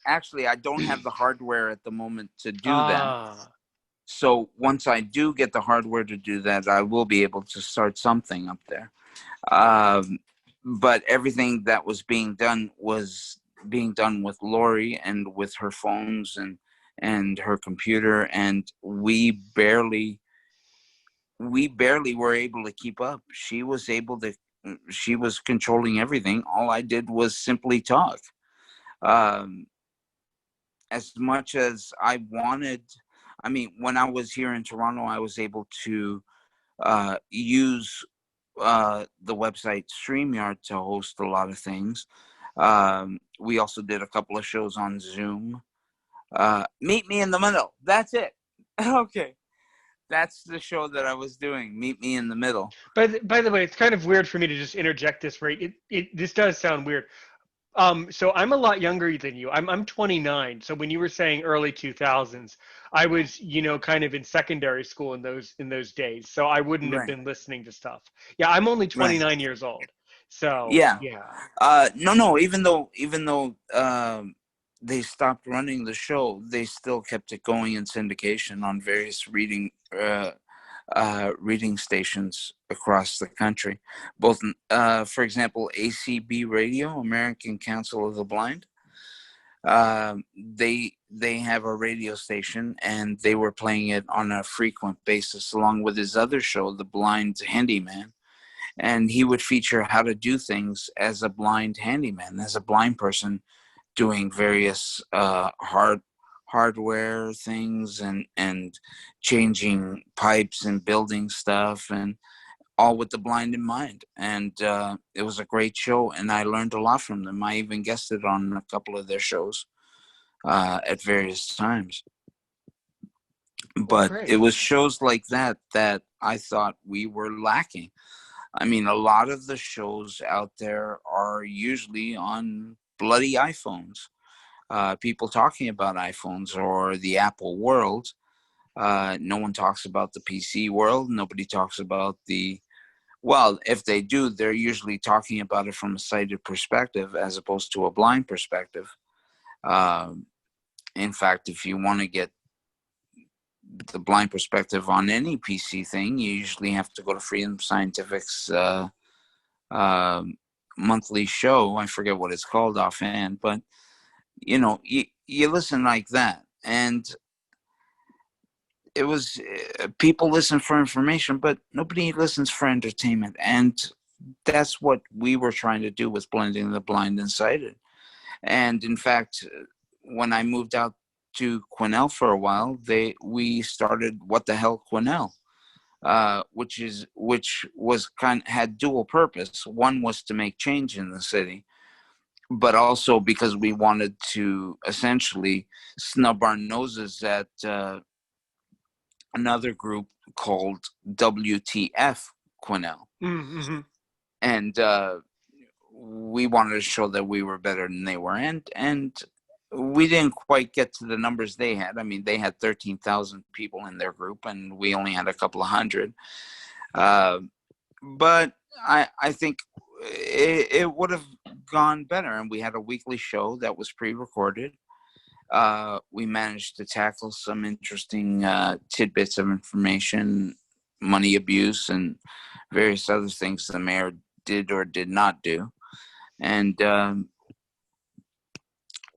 S2: actually, I don't have the hardware at the moment to do that. So once I do get the hardware to do that, I will be able to start something up there. But everything that was being done with Lori and with her phones and her computer, and we barely were able to keep up. She was controlling everything. All I did was simply talk. As much as I wanted, I mean, when I was here in Toronto, I was able to use the website StreamYard to host a lot of things. We also did a couple of shows on Zoom. Meet Me in the Middle. That's it. Okay. That's the show that I was doing. Meet Me in the Middle.
S1: By the way, it's kind of weird for me to just interject this, right? This does sound weird. So I'm a lot younger than you. I'm 29. So when you were saying early 2000s, I was, kind of in secondary school in those days. So I wouldn't have been listening to stuff. Yeah, I'm only 29 years old. So
S2: yeah. No. Even though they stopped running the show, they still kept it going in syndication on various reading stations across the country. Both, for example, ACB Radio, American Council of the Blind. They have a radio station, and they were playing it on a frequent basis, along with his other show, The Blind Handyman. And he would feature how to do things as a blind handyman, as a blind person, doing various hardware things and changing pipes and building stuff, and all with the blind in mind. And it was a great show, and I learned a lot from them. I even guested on a couple of their shows at various times. But it was shows like that I thought we were lacking. I mean, a lot of the shows out there are usually on bloody iPhones. People talking about iPhones or the Apple world. No one talks about the PC world. Nobody talks about well, if they do, they're usually talking about it from a sighted perspective as opposed to a blind perspective. In fact, if you want to get the blind perspective on any PC thing, you usually have to go to Freedom Scientific's monthly show. I forget what it's called offhand, but you listen like that, and it was people listen for information, but nobody listens for entertainment. And that's what we were trying to do with Blending the Blind and Sighted. And in fact, when I moved out to Quinnell for a while, we started What the Hell Quinnell, which was had dual purpose. One was to make change in the city, but also because we wanted to essentially snub our noses at another group called WTF Quinnell.
S1: Mm-hmm.
S2: And we wanted to show that we were better than they were. And we didn't quite get to the numbers they had. I mean, they had 13,000 people in their group, and we only had a couple of hundred. But I think it would have gone better. And we had a weekly show that was pre-recorded. We managed to tackle some interesting tidbits of information, money abuse, and various other things the mayor did or did not do. And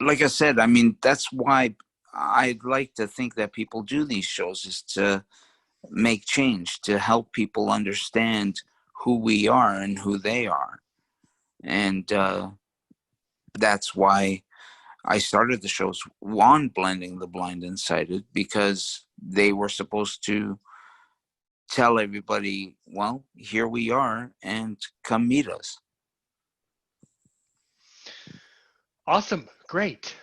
S2: like I said, I mean, that's why I'd like to think that people do these shows, is to make change, to help people understand who we are and who they are. And that's why I started the shows on Blending the Blind and Sighted, because they were supposed to tell everybody, well, here we are, and come meet us.
S1: Awesome. Great.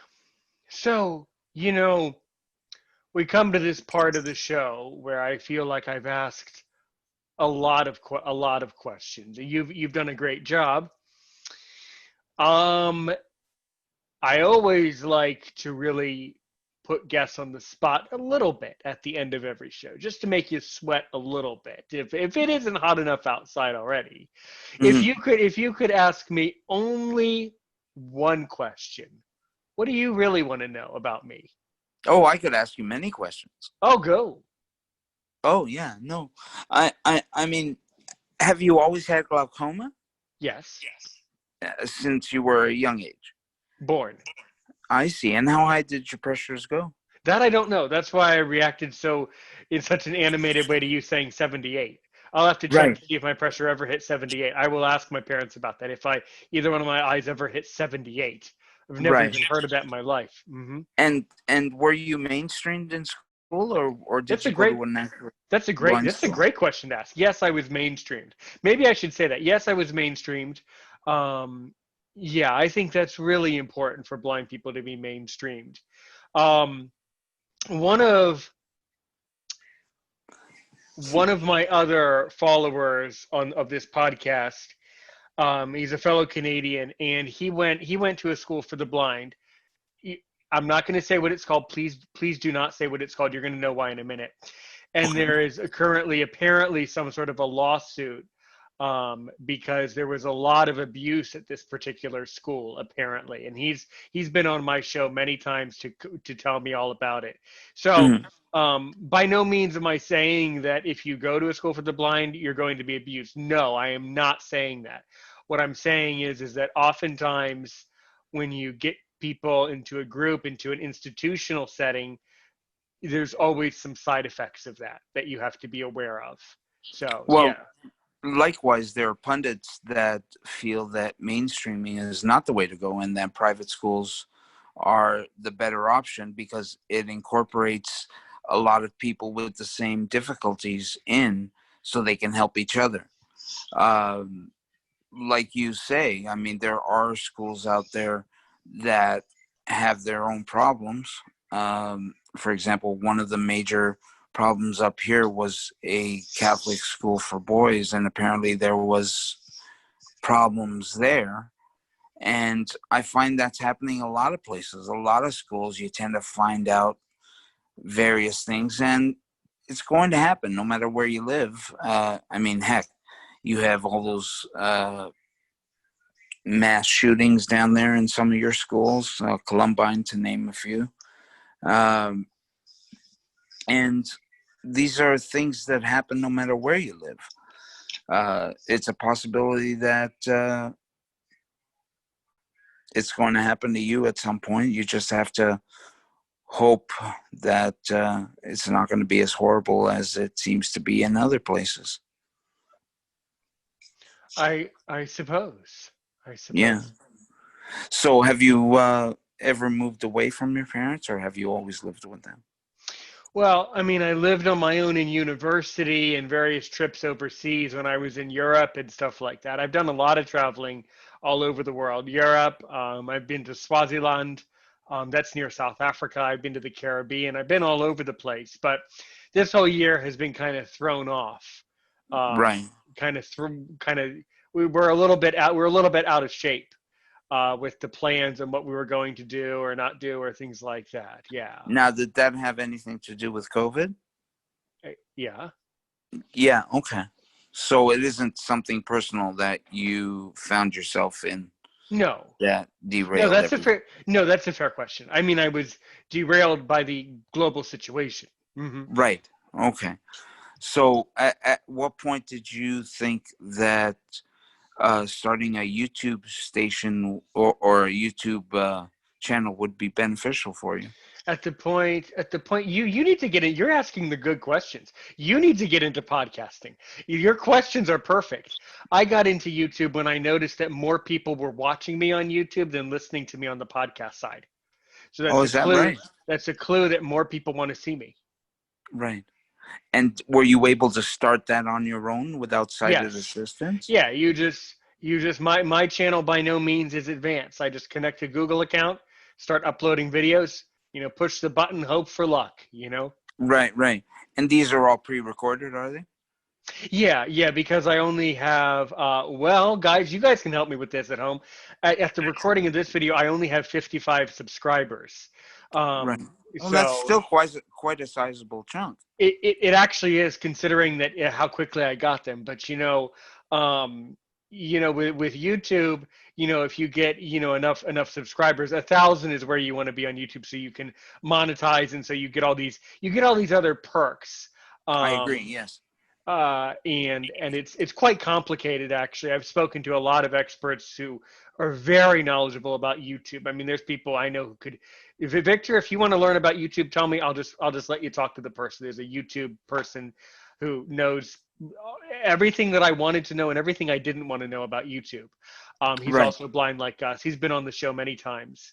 S1: So, we come to this part of the show where I feel like I've asked a lot of questions. You've done a great job. I always like to really put guests on the spot a little bit at the end of every show, just to make you sweat a little bit. If it isn't hot enough outside already,
S2: Mm-hmm.
S1: if you could ask me only one question, what do you really want to know about me?
S2: Oh, I could ask you many questions.
S1: Oh, go.
S2: Oh, yeah, no. I mean, have you always had glaucoma?
S1: Yes.
S2: Since you were a young age?
S1: Born.
S2: I see. And how high did your pressures go?
S1: That I don't know. That's why I reacted in such an animated way to you saying 78. I'll have to check
S2: Right.
S1: to see if my pressure ever hit 78. I will ask my parents about that. If either one of my eyes ever hit 78. I've never
S2: Right.
S1: even heard of that in my life. Mm-hmm.
S2: And were you mainstreamed in school, or did
S1: That's a
S2: you go
S1: great.
S2: to a natural
S1: That's a
S2: blind school?
S1: great question to ask. Yes, I was mainstreamed. Maybe I should say that. Yes, I was mainstreamed. Yeah, I think that's really important for blind people to be mainstreamed. One of my other followers of this podcast, he's a fellow Canadian, and he went to a school for the blind. I'm not going to say what it's called. Please do not say what it's called. You're going to know why in a minute. And there is currently apparently some sort of a lawsuit because there was a lot of abuse at this particular school apparently, and he's been on my show many times to tell me all about it. So by no means am I saying that if you go to a school for the blind you're going to be abused. No, I am not saying that. What I'm saying is that oftentimes when you get people into a group, into an institutional setting, there's always some side effects of that you have to be aware of. So
S2: Well,
S1: yeah.
S2: likewise, there are pundits that feel that mainstreaming is not the way to go, and that private schools are the better option because it incorporates a lot of people with the same difficulties in, so they can help each other. Like you say, I mean, there are schools out there that have their own problems. For example, one of the major problems up here was a Catholic school for boys, and apparently there was problems there. And I find that's happening a lot of places. A lot of schools, you tend to find out various things, and it's going to happen no matter where you live. I mean, heck, you have all those mass shootings down there in some of your schools, Columbine to name a few. And these are things that happen no matter where you live. It's a possibility that it's going to happen to you at some point. You just have to hope that it's not going to be as horrible as it seems to be in other places.
S1: I suppose.
S2: Yeah. So have you ever moved away from your parents, or have you always lived with them?
S1: Well, I mean, I lived on my own in university and various trips overseas when I was in Europe and stuff like that. I've done a lot of traveling all over the world. Europe, I've been to Swaziland, that's near South Africa. I've been to the Caribbean. I've been all over the place. But this whole year has been kind of thrown off.
S2: Right.
S1: Kind of, we're a little bit out. We're a little bit out of shape with the plans and what we were going to do or not do or things like that. Yeah.
S2: Now, did that have anything to do with COVID?
S1: Yeah.
S2: Yeah. Okay. So it isn't something personal that you found yourself in
S1: No.
S2: that
S1: No,
S2: derailed
S1: that's a
S2: everything.
S1: fair. No, that's a fair question. I mean, I was derailed by the global situation.
S2: Right. Okay. So at what point did you think that starting a YouTube station or a YouTube channel would be beneficial for you?
S1: At the point, you need to get in. You're asking the good questions. You need to get into podcasting. Your questions are perfect. I got into YouTube when I noticed that more people were watching me on YouTube than listening to me on the podcast side. So
S2: Oh,
S1: that's a
S2: is that
S1: clue.
S2: right?
S1: That's a clue that more people want to see me.
S2: Right. And were you able to start that on your own without sighted
S1: Yes.
S2: assistance?
S1: Yeah, you just my channel by no means is advanced. I just connect a Google account, start uploading videos, push the button, hope for luck.
S2: Right, right. And these are all pre-recorded, are they?
S1: Yeah, because I only have well, guys, you guys can help me with this at home. At the recording of this video, I only have 55 subscribers.
S2: Right. Well, that's
S1: So
S2: still quite a sizable chunk.
S1: it actually is, considering that how quickly I got them. But with YouTube, if you get enough subscribers, 1,000 is where you want to be on YouTube, so you can monetize, and so you get all these other perks.
S2: I agree.
S1: Um,
S2: Yes.
S1: and it's quite complicated, actually. I've spoken to a lot of experts who are very knowledgeable about YouTube. I mean, there's people I know who could. If Victor, if you want to learn about YouTube, tell me. I'll just let you talk to the person. There's a YouTube person who knows everything that I wanted to know and everything I didn't want to know about YouTube. He's
S2: Right.
S1: also blind like us. He's been on the show many times.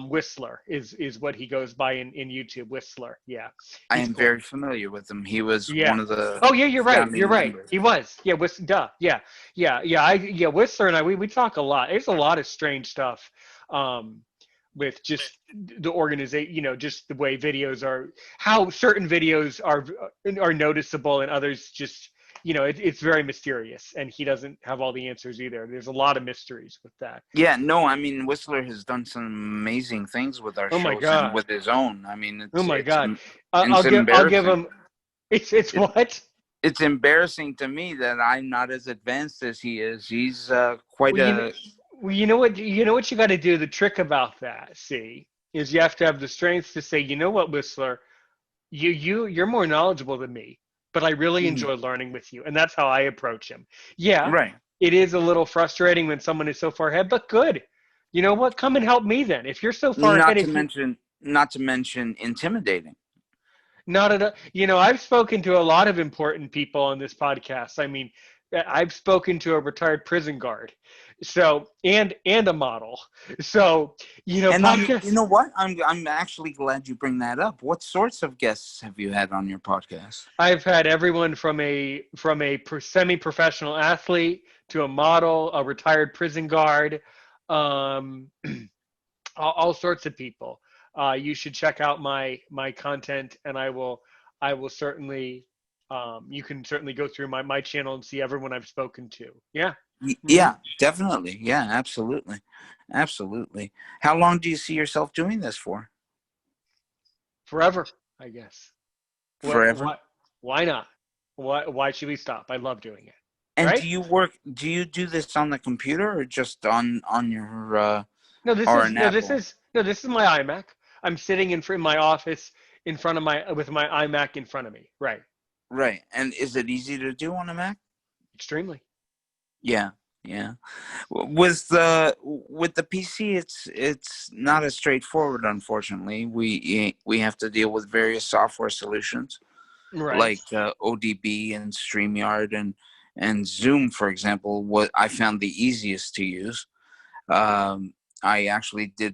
S1: Whistler is what he goes by in YouTube. Whistler, yeah,
S2: I
S1: he's
S2: am
S1: cool.
S2: very familiar with him. He was
S1: Yeah.
S2: one of the
S1: Oh yeah, you're right. You're
S2: founding
S1: right.
S2: members.
S1: He was. Yeah, duh. Yeah. Whistler and I we talk a lot. There's a lot of strange stuff um with just the organization, just the way videos are, how certain videos are noticeable and others just, it's very mysterious, and he doesn't have all the answers either. There's a lot of mysteries with that.
S2: Yeah, no, I mean Whistler has done some amazing things with our
S1: Oh my
S2: shows and
S1: God.
S2: with his own. I mean,
S1: Oh
S2: it's
S1: my
S2: it's
S1: God. I'll
S2: it's
S1: give
S2: embarrassing.
S1: him. It's
S2: It,
S1: what?
S2: it's embarrassing to me that I'm not as advanced as he is. He's quite
S1: Well,
S2: a
S1: you know what? You know what you got to do. The trick about that, see, is you have to have the strength to say, you know what, Whistler, you're more knowledgeable than me, but I really
S2: Mhm.
S1: enjoy learning with you, and that's how I approach him. Yeah,
S2: Right.
S1: it is a little frustrating when someone is so far ahead, but good. You know what? Come and help me then. If you're so far ahead,
S2: Not to mention intimidating.
S1: not at all. I've spoken to a lot of important people on this podcast. I mean, I've spoken to a retired prison guard, so and a model. So,
S2: And you
S1: podcast.
S2: know what? I'm actually glad you bring that up. What sorts of guests have you had on your podcast?
S1: I've had everyone from a semi-professional athlete to a model, a retired prison guard, um, all sorts of people. You should check out my content, and I will certainly. You can certainly go through my channel and see everyone I've spoken to. Yeah. Hmm.
S2: Yeah, definitely. Yeah, absolutely. Absolutely. How long do you see yourself doing this for?
S1: Forever, I guess. What?
S2: Forever?
S1: Why not? Why should we stop? I love doing it.
S2: And
S1: Right?
S2: do you do this on the computer or just on your
S1: No, this
S2: or
S1: is
S2: an
S1: no, this
S2: Apple?
S1: is no, this is my iMac. I'm sitting in my office in front of my iMac in front of me. Right.
S2: Right. And is it easy to do on a Mac?
S1: Extremely.
S2: Yeah. Yeah. With the PC it's not as straightforward, unfortunately. We have to deal with various software solutions
S1: Right.
S2: like ODB and StreamYard and Zoom, for example, what I found the easiest to use. I actually did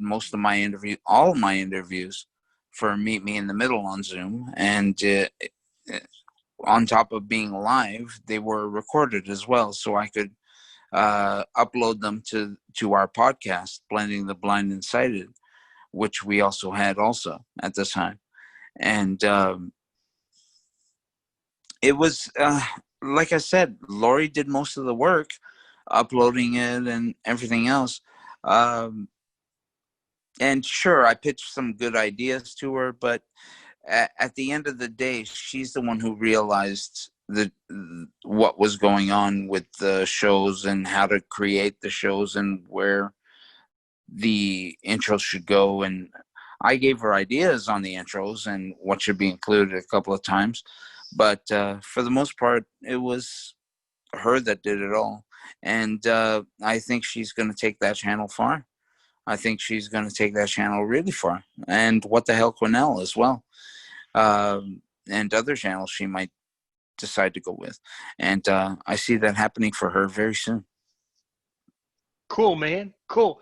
S2: all of my interviews for Meet Me in the Middle on Zoom, and on top of being live, they were recorded as well, so I could upload them to our podcast, Blending the Blind and Sighted, which we also had at this time. And it was, like I said, Lori did most of the work, uploading it and everything else. And sure, I pitched some good ideas to her, but at the end of the day, she's the one who realized what was going on with the shows and how to create the shows and where the intros should go. And I gave her ideas on the intros and what should be included a couple of times, but for the most part, it was her that did it all. And I think she's going to take that channel far. I think she's going to take that channel really far. And What the Hell Quinnell as well. And other channels she might decide to go with. And I see that happening for her very soon.
S1: Cool, man. Cool.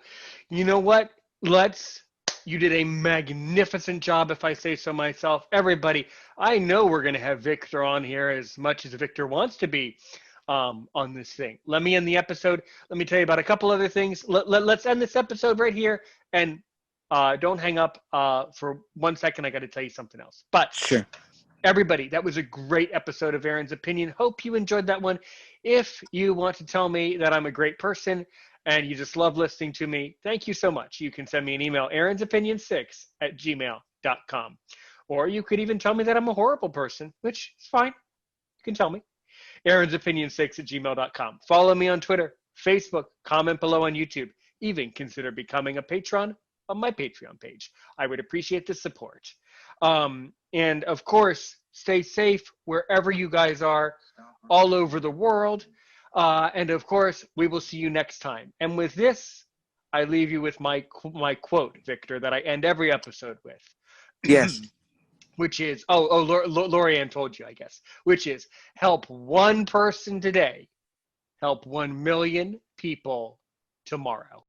S1: You know what? You did a magnificent job, if I say so myself. Everybody, I know we're going to have Victor on here as much as Victor wants to be on this thing. Let me end the episode. Let me tell you about a couple other things. Let's end this episode right here. And don't hang up for 1 second. I got to tell you something else. But
S2: sure.
S1: Everybody, that was a great episode of Aaron's Opinion. Hope you enjoyed that one. If you want to tell me that I'm a great person and you just love listening to me, thank you so much. You can send me an email, aaronsopinion6@gmail.com. Or you could even tell me that I'm a horrible person, which is fine. You can tell me. aaronsopinion6@gmail.com. Follow me on Twitter, Facebook, comment below on YouTube. Even consider becoming a patron on my Patreon page. I would appreciate the support. And of course, stay safe wherever you guys are, all over the world. And of course, we will see you next time. And with this, I leave you with my quote, Victor, that I end every episode with.
S2: Yes.
S1: Which is, Lorianne told you, I guess, which is, help one person today, help 1 million people tomorrow.